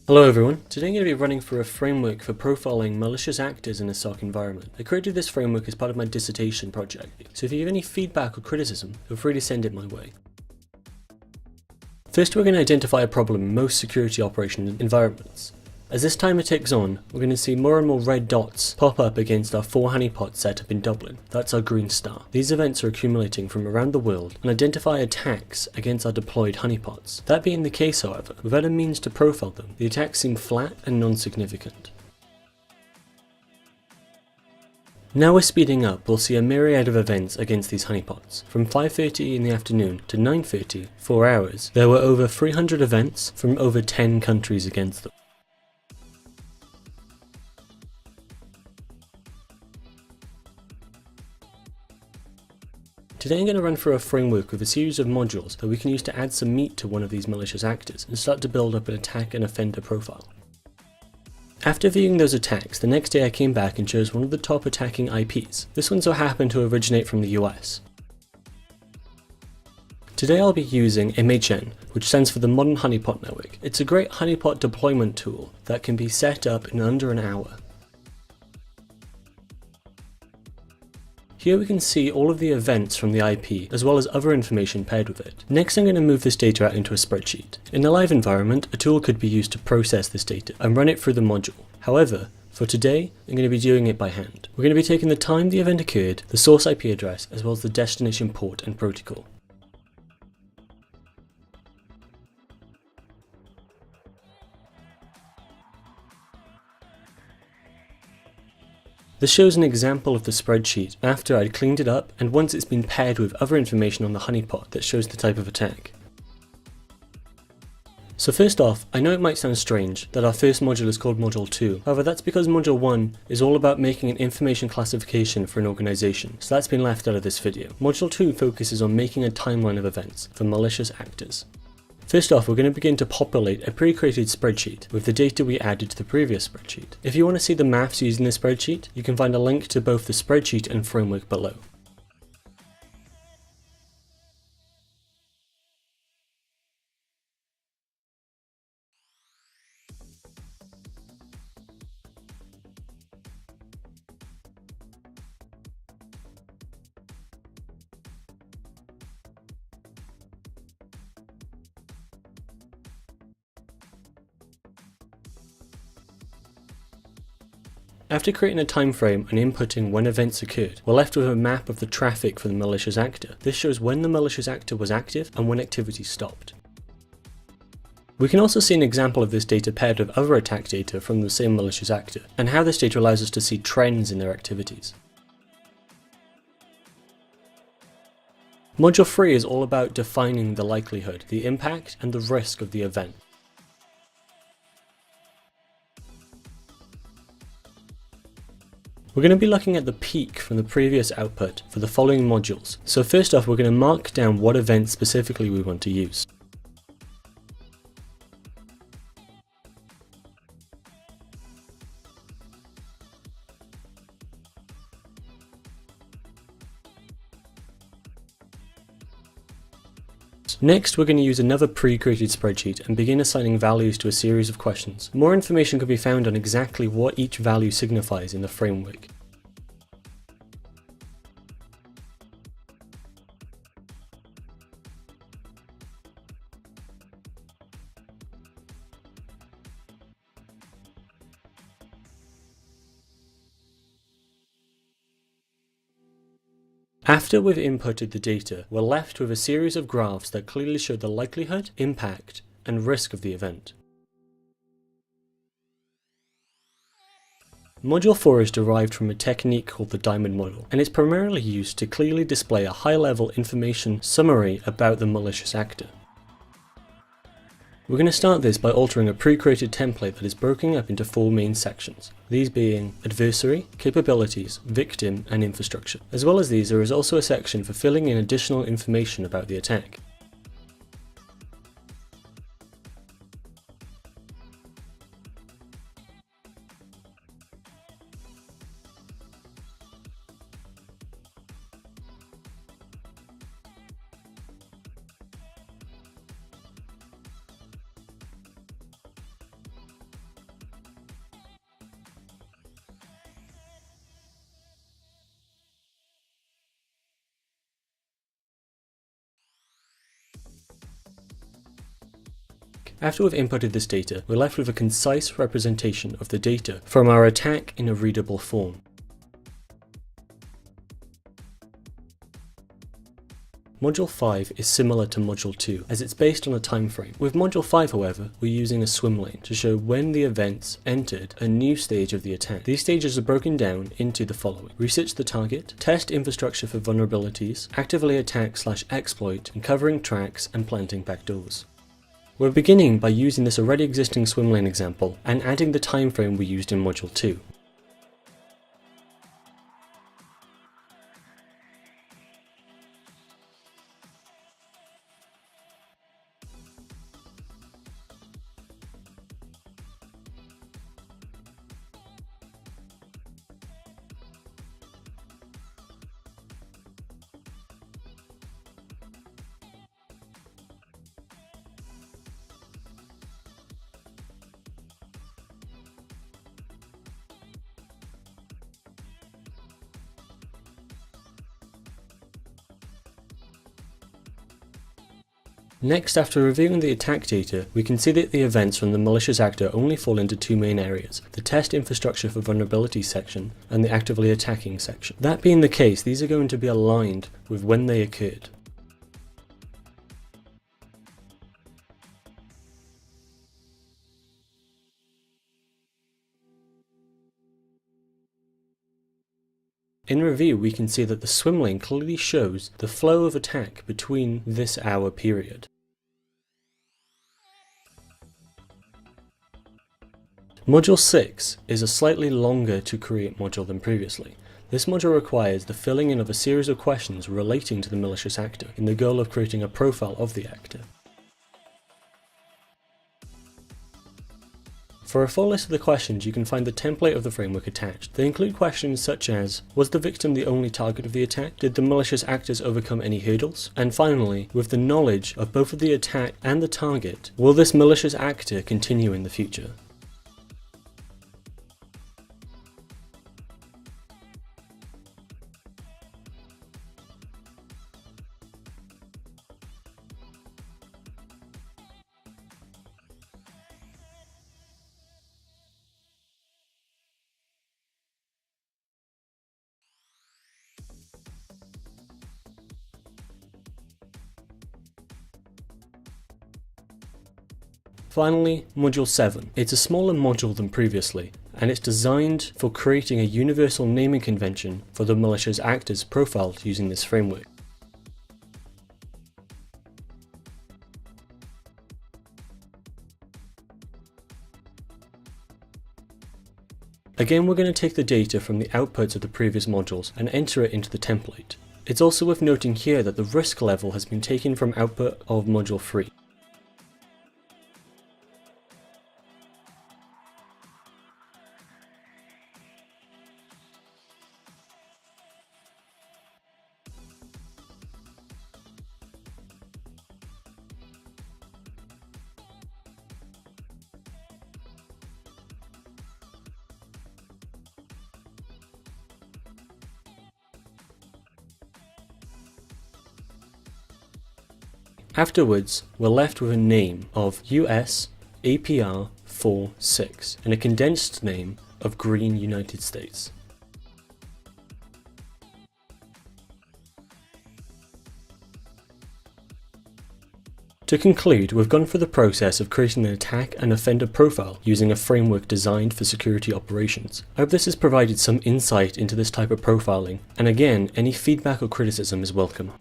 Hello everyone, today I'm going to be running through a framework for profiling malicious actors in a SOC environment. I created this framework as part of my dissertation project, so if you have any feedback or criticism, feel free to send it my way. First we're going to identify a problem in most security operation environments. As this timer ticks on, we're going to see more and more red dots pop up against our 4 honeypots set up in Dublin. That's our green star. These events are accumulating from around the world and identify attacks against our deployed honeypots. That being the case, however, without a means to profile them, the attacks seem flat and non-significant. Now we're speeding up, we'll see a myriad of events against these honeypots. From 5:30 in the afternoon to 9:30, 4 hours, there were over 300 events from over 10 countries against them. Today I'm going to run through a framework with a series of modules that we can use to add some meat to one of these malicious actors and start to build up an attack and offender profile. After viewing those attacks, the next day I came back and chose one of the top attacking IPs. This one so happened to originate from the US. Today I'll be using MHN, which stands for the Modern Honeypot Network. It's a great honeypot deployment tool that can be set up in under an hour. Here we can see all of the events from the IP, as well as other information paired with it. Next I'm going to move this data out into a spreadsheet. In a live environment, a tool could be used to process this data and run it through the module. However, for today, I'm going to be doing it by hand. We're going to be taking the time the event occurred, the source IP address, as well as the destination port and protocol. This shows an example of the spreadsheet after I'd cleaned it up and once it's been paired with other information on the honeypot that shows the type of attack. So first off, I know it might sound strange that our first module is called Module 2, however that's because Module 1 is all about making an information classification for an organization, so that's been left out of this video. Module 2 focuses on making a timeline of events for malicious actors. First off, we're going to begin to populate a pre-created spreadsheet with the data we added to the previous spreadsheet. If you want to see the maths used in this spreadsheet, you can find a link to both the spreadsheet and framework below. After creating a time frame and inputting when events occurred, we're left with a map of the traffic for the malicious actor. This shows when the malicious actor was active and when activity stopped. We can also see an example of this data paired with other attack data from the same malicious actor, and how this data allows us to see trends in their activities. Module 3 is all about defining the likelihood, the impact, and the risk of the event. We're going to be looking at the peak from the previous output for the following modules. So first off, we're going to mark down what event specifically we want to use. Next, we're going to use another pre-created spreadsheet and begin assigning values to a series of questions. More information can be found on exactly what each value signifies in the framework. After we've inputted the data, we're left with a series of graphs that clearly show the likelihood, impact, and risk of the event. Module 4 is derived from a technique called the diamond model, and it's primarily used to clearly display a high-level information summary about the malicious actor. We're going to start this by altering a pre-created template that is broken up into 4 main sections, these being adversary, capabilities, victim, and infrastructure. As well as these, there is also a section for filling in additional information about the attack. After we've inputted this data, we're left with a concise representation of the data from our attack in a readable form. Module 5 is similar to Module 2 as it's based on a time frame. With Module 5 however, we're using a swim lane to show when the events entered a new stage of the attack. These stages are broken down into the following: research the target, test infrastructure for vulnerabilities, actively attack/exploit, and covering tracks and planting backdoors. We're beginning by using this already existing swim lane example and adding the time frame we used in Module 2. Next, after reviewing the attack data, we can see that the events from the malicious actor only fall into two main areas: the test infrastructure for vulnerabilities section and the actively attacking section. That being the case, these are going to be aligned with when they occurred. In review, we can see that the swim lane clearly shows the flow of attack between this hour period. Module 6 is a slightly longer to create module than previously. This module requires the filling in of a series of questions relating to the malicious actor in the goal of creating a profile of the actor. For a full list of the questions, you can find the template of the framework attached. They include questions such as: was the victim the only target of the attack? Did the malicious actors overcome any hurdles? And finally, with the knowledge of both of the attack and the target, will this malicious actor continue in the future? Finally, Module 7. It's a smaller module than previously, and it's designed for creating a universal naming convention for the malicious actors profiled using this framework. Again, we're going to take the data from the outputs of the previous modules and enter it into the template. It's also worth noting here that the risk level has been taken from output of Module 3. Afterwards, we're left with a name of US APR 46 and a condensed name of Green United States. To conclude, we've gone through the process of creating an attack and offender profile using a framework designed for security operations. I hope this has provided some insight into this type of profiling, and again, any feedback or criticism is welcome.